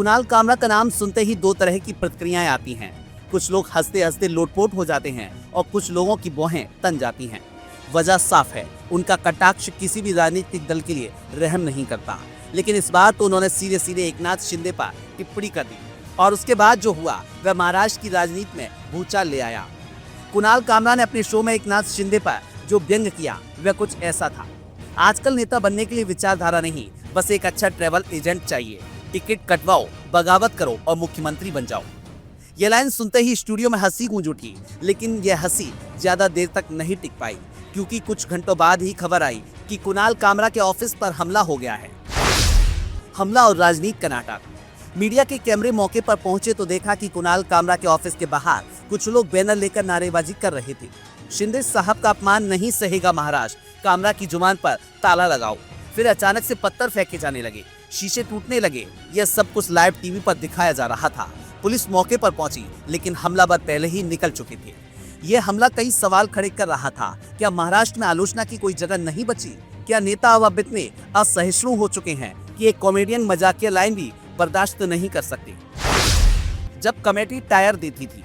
कुणाल कामरा का नाम सुनते ही दो तरह की प्रतिक्रियाएं आती हैं। कुछ लोग हंसते हंसते लोटपोट हो जाते हैं और कुछ लोगों की भौहें तन जाती हैं। वजह साफ है, उनका कटाक्ष किसी भी राजनीतिक दल के लिए रहम नहीं करता। लेकिन इस बार तो उन्होंने सीधे सीधे एकनाथ शिंदे पर टिप्पणी कर दी और उसके बाद जो हुआ वह महाराष्ट्र की राजनीति में भूचाल ले आया। कुणाल कामरा ने अपने शो में एकनाथ शिंदे पर जो व्यंग किया वह कुछ ऐसा था। आजकल नेता बनने के लिए विचारधारा नहीं, बस एक अच्छा ट्रैवल एजेंट चाहिए। टिकट कटवाओ, बगावत करो और मुख्यमंत्री बन जाओ। यह लाइन सुनते ही स्टूडियो में हंसी गूंज उठी, लेकिन यह हंसी ज्यादा देर तक नहीं टिक पाई, क्योंकि कुछ घंटों बाद ही खबर आई कि कुणाल कामरा के ऑफिस पर हमला हो गया है। हमला और राजनीति का नाटक। मीडिया के कैमरे मौके पर पहुंचे तो देखा कि कुणाल कामरा के ऑफिस के बाहर कुछ लोग बैनर लेकर नारेबाजी कर रहे थे। शिंदे साहब का अपमान नहीं सहेगा महाराष्ट्र, कामरा की जुबान पर ताला लगाओ। फिर अचानक से पत्थर फेंके जाने लगे, शीशे टूटने लगे। यह सब कुछ लाइव टीवी पर दिखाया जा रहा था। पुलिस मौके पर पहुंची, लेकिन हमलावर पहले ही निकल चुके थे। यह हमला कई सवाल खड़े कर रहा था। क्या महाराष्ट्र में आलोचना की कोई जगह नहीं बची? क्या नेता अब इतने असहिष्णु हो चुके हैं कि एक कॉमेडियन मजाकिया लाइन भी बर्दाश्त नहीं कर सकते? जब कमेटी टायर देती थी,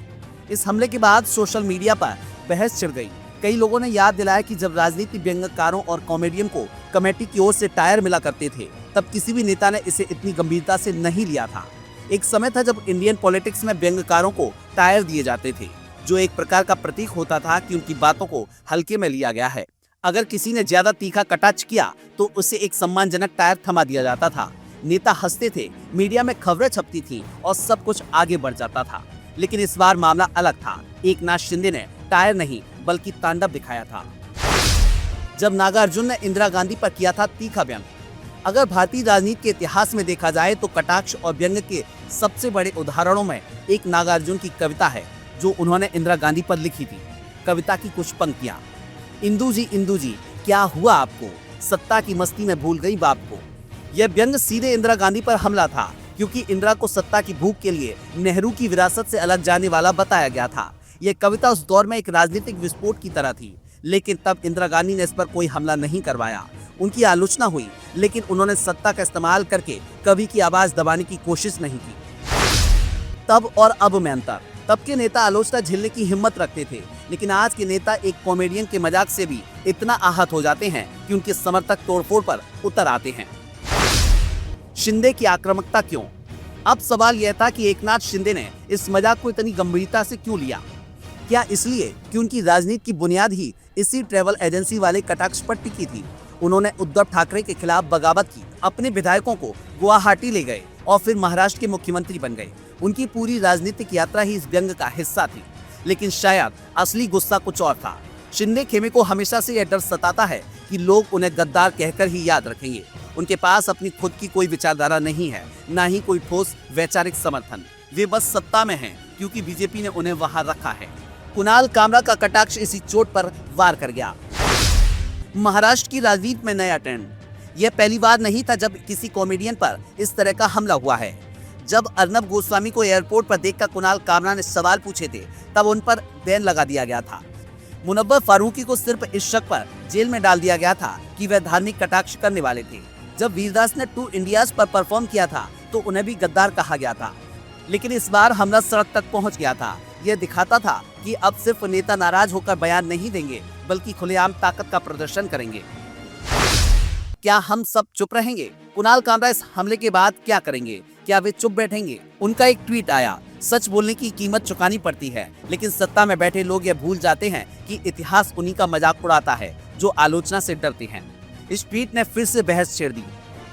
इस हमले के बाद सोशल मीडिया पर बहस छिड़ गई। कई लोगों ने याद दिलाया कि जब राजनीति व्यंग्यकारों और कॉमेडियन को कमेटी की ओर से टायर मिला करते थे, तब किसी भी नेता ने इसे इतनी गंभीरता से नहीं लिया था। एक समय था जब इंडियन पॉलिटिक्स में व्यंग्यकारों को टायर दिए जाते थे, जो एक प्रकार का प्रतीक होता था कि उनकी बातों को हल्के में लिया गया है। अगर किसी ने ज्यादा तीखा कटाक्ष किया तो उसे एक सम्मानजनक टायर थमा दिया जाता था। नेता हंसते थे, मीडिया में खबरें छपती थी और सब कुछ आगे बढ़ जाता था। लेकिन इस बार मामला अलग था। एकनाथ शिंदे ने टायर नहीं बल्कि तांडव दिखाया था। जब नागार्जुन ने इंदिरा गांधी पर किया था तीखा व्यंग। अगर भारतीय राजनीति के इतिहास में देखा जाए तो कटाक्ष और व्यंग के सबसे बड़े उदाहरणों में एक नागार्जुन की कविता है, जो उन्होंने इंदिरा गांधी पर लिखी थी। कविता की कुछ पंक्तियां। इंदु जी क्या हुआ आपको, सत्ता की मस्ती में भूल गई बाप को। यह व्यंग सीधे इंदिरा गांधी पर हमला था, क्योंकि इंदिरा को सत्ता की भूख के लिए नेहरू की विरासत से अलग जाने वाला बताया गया था। यह कविता उस दौर में एक राजनीतिक विस्फोट की तरह थी, लेकिन तब इंदिरा गांधी ने इस पर कोई हमला नहीं करवाया। उनकी आलोचना हुई, लेकिन उन्होंने सत्ता का इस्तेमाल करके कवि की आवाज दबाने की कोशिश नहीं की। तब और अब में अंतर। तब के नेता आलोचना झेलने की हिम्मत रखते थे, लेकिन आज के नेता एक कॉमेडियन के मजाक से भी इतना आहत हो जाते हैं कि उनके समर्थक तोड़फोड़ पर उतर आते हैं। शिंदे की आक्रामकता क्यों? अब सवाल यह था कि एकनाथ शिंदे ने इस मजाक को इतनी गंभीरता से क्यों लिया? क्या इसलिए कि उनकी राजनीति की बुनियाद ही इसी ट्रैवल एजेंसी वाले कटाक्ष पर टिकी थी? उन्होंने उद्धव ठाकरे के खिलाफ बगावत की, अपने विधायकों को गुवाहाटी ले गए और फिर महाराष्ट्र के मुख्यमंत्री बन गए। उनकी पूरी राजनीतिक यात्रा ही इस व्यंग का हिस्सा थी, लेकिन शायद असली गुस्सा कुछ और था। शिंदे खेमे को हमेशा से यह डर सताता है कि लोग उन्हें गद्दार कहकर ही याद रखेंगे। उनके पास अपनी खुद की कोई विचारधारा नहीं है, न ही कोई ठोस वैचारिक समर्थन। वे बस सत्ता में हैं क्योंकि बीजेपी ने उन्हें वहां रखा है। कुणाल कामरा का कटाक्ष इसी चोट पर वार कर गया। महाराष्ट्र की राजनीति में नया ट्रेंड। यह पहली बार नहीं था जब किसी कॉमेडियन पर इस तरह का हमला हुआ है। जब अर्नब गोस्वामी को एयरपोर्ट पर देखकर कुणाल कामरा ने सवाल पूछे थे, तब उन पर बैन लगा दिया गया था। मुनव्वर फारूकी को सिर्फ इस शक पर जेल में डाल दिया गया था कि वह धार्मिक कटाक्ष करने वाले थे। जब वीरदास ने 2 इंडियाज पर परफॉर्म किया था तो उन्हें भी गद्दार कहा गया था। लेकिन इस बार हमला सड़क तक पहुंच गया था। यह दिखाता था कि अब सिर्फ नेता नाराज होकर बयान नहीं देंगे, बल्कि खुलेआम ताकत का प्रदर्शन करेंगे। क्या हम सब चुप रहेंगे? कुणाल कामरा इस हमले के बाद क्या करेंगे? क्या वे चुप बैठेंगे? उनका एक ट्वीट आया, सच बोलने की कीमत चुकानी पड़ती है, लेकिन सत्ता में बैठे लोग यह भूल जाते हैं कि इतिहास उन्हीं का मजाक उड़ाता है जो आलोचना से डरते हैं। इस ट्वीट ने फिर से बहस छेड़ दी।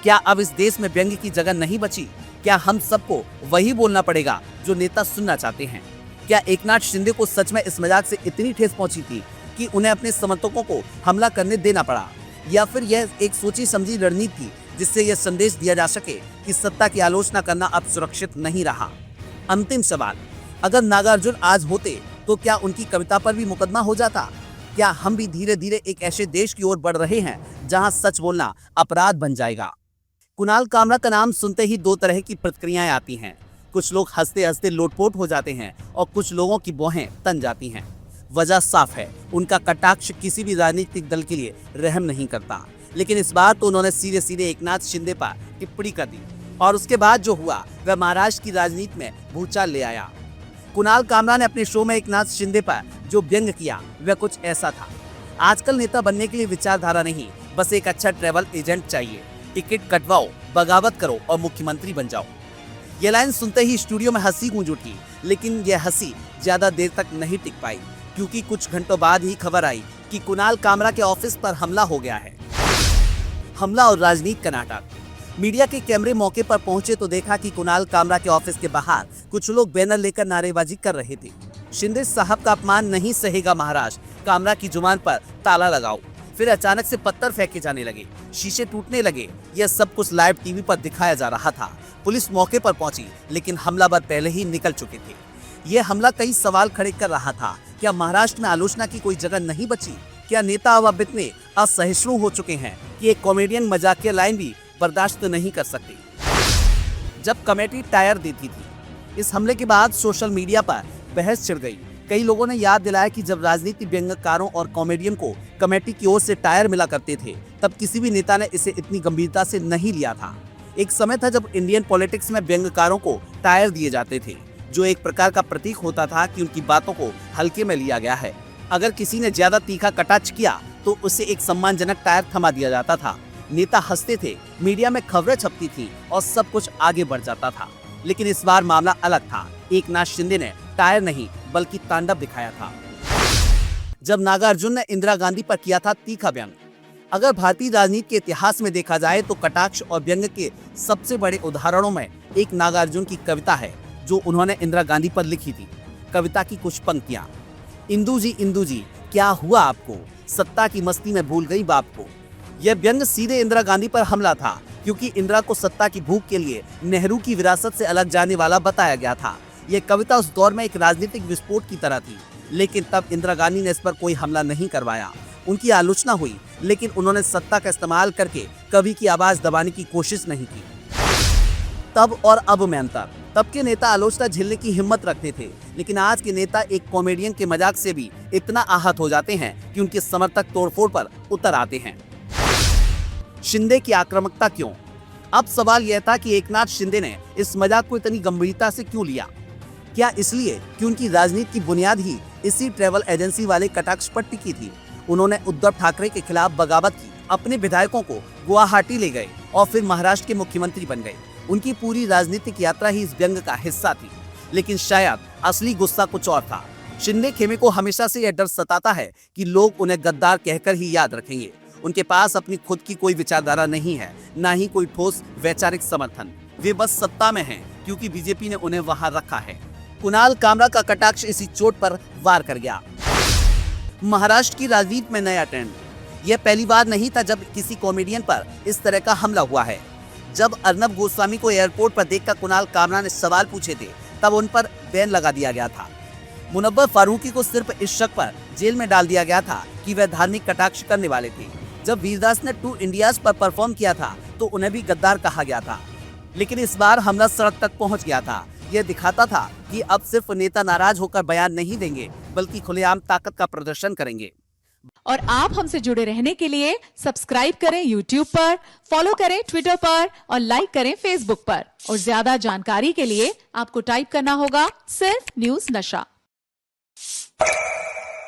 क्या अब इस देश में व्यंग्य की जगह नहीं बची? क्या हम सबको वही बोलना पड़ेगा जो नेता सुनना चाहते हैं? क्या एकनाथ शिंदे को सच में इस मजाक से इतनी ठेस पहुंची थी कि उन्हें अपने समर्थकों को हमला करने देना पड़ा? या फिर यह एक सोची समझी रणनीति थी जिससे यह संदेश दिया जा सके कि सत्ता की आलोचना करना अब सुरक्षित नहीं रहा? अंतिम सवाल, अगर नागार्जुन आज होते तो क्या उनकी कविता पर भी मुकदमा हो जाता? क्या हम भी धीरे धीरे एक ऐसे देश की ओर बढ़ रहे हैं जहां सच बोलना अपराध बन जाएगा? कुणाल कामरा का नाम सुनते ही दो तरह की प्रतिक्रियाएं आती हैं। कुछ लोग हंसते हंसते लोटपोट हो जाते हैं और कुछ लोगों की भौहें तन जाती हैं। वजह साफ है, उनका कटाक्ष किसी भी राजनीतिक दल के लिए रहम नहीं करता। लेकिन इस बार तो उन्होंने सीधे सीधे एकनाथ शिंदे पर टिप्पणी कर दी और उसके बाद जो हुआ वह महाराष्ट्र की राजनीति में भूचाल ले आया। कुणाल कामरा ने अपने शो में एकनाथ शिंदे पर जो व्यंग किया वह कुछ ऐसा था। आजकल नेता बनने के लिए विचारधारा नहीं, बस एक अच्छा ट्रैवल एजेंट चाहिए। टिकट कटवाओ, बगावत करो और मुख्यमंत्री बन जाओ। ये लाइन सुनते ही स्टूडियो में हंसी गूंज उठी, लेकिन यह हंसी ज्यादा देर तक नहीं टिक पाई, क्योंकि कुछ घंटों बाद ही खबर आई कि कुणाल कामरा के ऑफिस पर हमला हो गया है। हमला और राजनीति का नाटक। मीडिया के कैमरे मौके पर पहुंचे तो देखा कि कुणाल कामरा के ऑफिस के बाहर कुछ लोग बैनर लेकर नारेबाजी कर रहे थे। शिंदे साहब का अपमान नहीं सहेगा महाराष्ट्र, कामरा की जुबान पर ताला लगाओ। फिर अचानक से पत्थर फेंके जाने लगे, शीशे टूटने लगे। यह सब कुछ लाइव टीवी पर दिखाया जा रहा था। पुलिस मौके पर पहुंची, लेकिन हमलावर पहले ही निकल चुके थे। यह हमला कई सवाल खड़े कर रहा था। क्या महाराष्ट्र में आलोचना की कोई जगह नहीं बची? क्या नेता अब इतने असहिष्णु हो चुके हैं कि एक कॉमेडियन मजाकिया लाइन भी बर्दाश्त नहीं कर सकते? जब कमेटी टायर देती थी, इस हमले के बाद सोशल मीडिया पर बहस छिड़ गई। कई लोगों ने याद दिलाया कि जब राजनीति व्यंग्यकारों और कॉमेडियन को कमेटी की ओर से टायर मिला करते थे, तब किसी भी नेता ने इसे इतनी गंभीरता से नहीं लिया था। एक समय था जब इंडियन पॉलिटिक्स में व्यंग्यकारों को टायर दिए जाते थे, जो एक प्रकार का प्रतीक होता था कि उनकी बातों को हल्के में लिया गया है। अगर किसी ने ज्यादा तीखा कटाक्ष किया तो उसे एक सम्मानजनक टायर थमा दिया जाता था। नेता हंसते थे, मीडिया में खबरें छपती थी और सब कुछ आगे बढ़ जाता था। लेकिन इस बार मामला अलग था। एकनाथ शिंदे ने टायर नहीं बल्कि तांडव दिखाया था। जब नागार्जुन ने इंदिरा गांधी पर किया था तीखा व्यंग। अगर भारतीय राजनीति के इतिहास में देखा जाए तो कटाक्ष और व्यंग के सबसे बड़े उदाहरणों में एक नागार्जुन की कविता है, जो उन्होंने इंदिरा गांधी पर लिखी थी। कविता की कुछ पंक्तियां। इंदु जी क्या हुआ आपको, सत्ता की मस्ती में भूल गई बाप को। यह व्यंग सीधे इंदिरा गांधी पर हमला था, क्योंकि इंदिरा को सत्ता की भूख के लिए नेहरू की विरासत से अलग जाने वाला बताया गया था। यह कविता उस दौर में एक राजनीतिक विस्फोट की तरह थी, लेकिन तब इंदिरा गांधी ने इस पर कोई हमला नहीं करवाया। उनकी आलोचना हुई, लेकिन उन्होंने सत्ता का इस्तेमाल करके कवि की आवाज दबाने की कोशिश नहीं की। तब और अब में अंतर। तब के नेता आलोचना झेलने की हिम्मत रखते थे, लेकिन आज के नेता एक कॉमेडियन के मजाक से भी इतना आहत हो जाते हैं कि उनके समर्थक तोड़फोड़ पर उतर आते हैं। शिंदे की आक्रामकता क्यों? अब सवाल यह था कि एकनाथ शिंदे ने इस मजाक को इतनी गंभीरता से क्यों लिया? क्या इसलिए कि उनकी राजनीति की बुनियाद ही इसी ट्रैवल एजेंसी वाले कटाक्ष पर टिकी थी? उन्होंने उद्धव ठाकरे के खिलाफ बगावत की, अपने विधायकों को गुवाहाटी ले गए और फिर महाराष्ट्र के मुख्यमंत्री बन गए। उनकी पूरी राजनीतिक यात्रा ही इस व्यंग का हिस्सा थी, लेकिन शायद असली गुस्सा कुछ और था। शिंदे खेमे को हमेशा से यह डर सताता है कि लोग उन्हें गद्दार कहकर ही याद रखेंगे। उनके पास अपनी खुद की कोई विचारधारा नहीं है, ना ही कोई ठोस वैचारिक समर्थन। वे बस सत्ता में हैं, क्योंकि बीजेपी ने उन्हें वहां रखा है। कुणाल कामरा का कटाक्ष इसी चोट पर वार कर गया। महाराष्ट्र की राजनीति में नया ट्रेंड। यह पहली बार नहीं था जब किसी कॉमेडियन पर इस तरह का हमला हुआ है। जब अर्नब गोस्वामी को एयरपोर्ट पर देखकर कुणाल कामरा ने सवाल पूछे थे, तब उन पर बैन लगा दिया गया था। मुनव्वर फारूकी को सिर्फ इस शक पर जेल में डाल दिया गया था कि वह धार्मिक कटाक्ष करने वाले थे। जब वीरदास ने 2 इंडियाज पर परफॉर्म किया था तो उन्हें भी गद्दार कहा गया था। लेकिन इस बार हमला सड़क तक पहुंच गया था। यह दिखाता था कि अब सिर्फ नेता नाराज होकर बयान नहीं देंगे, बल्कि खुलेआम ताकत का प्रदर्शन करेंगे। और आप हमसे जुड़े रहने के लिए सब्सक्राइब करें YouTube पर, फॉलो करें Twitter पर और लाइक करें Facebook पर। और ज्यादा जानकारी के लिए आपको टाइप करना होगा सिर्फ न्यूज़ नशा।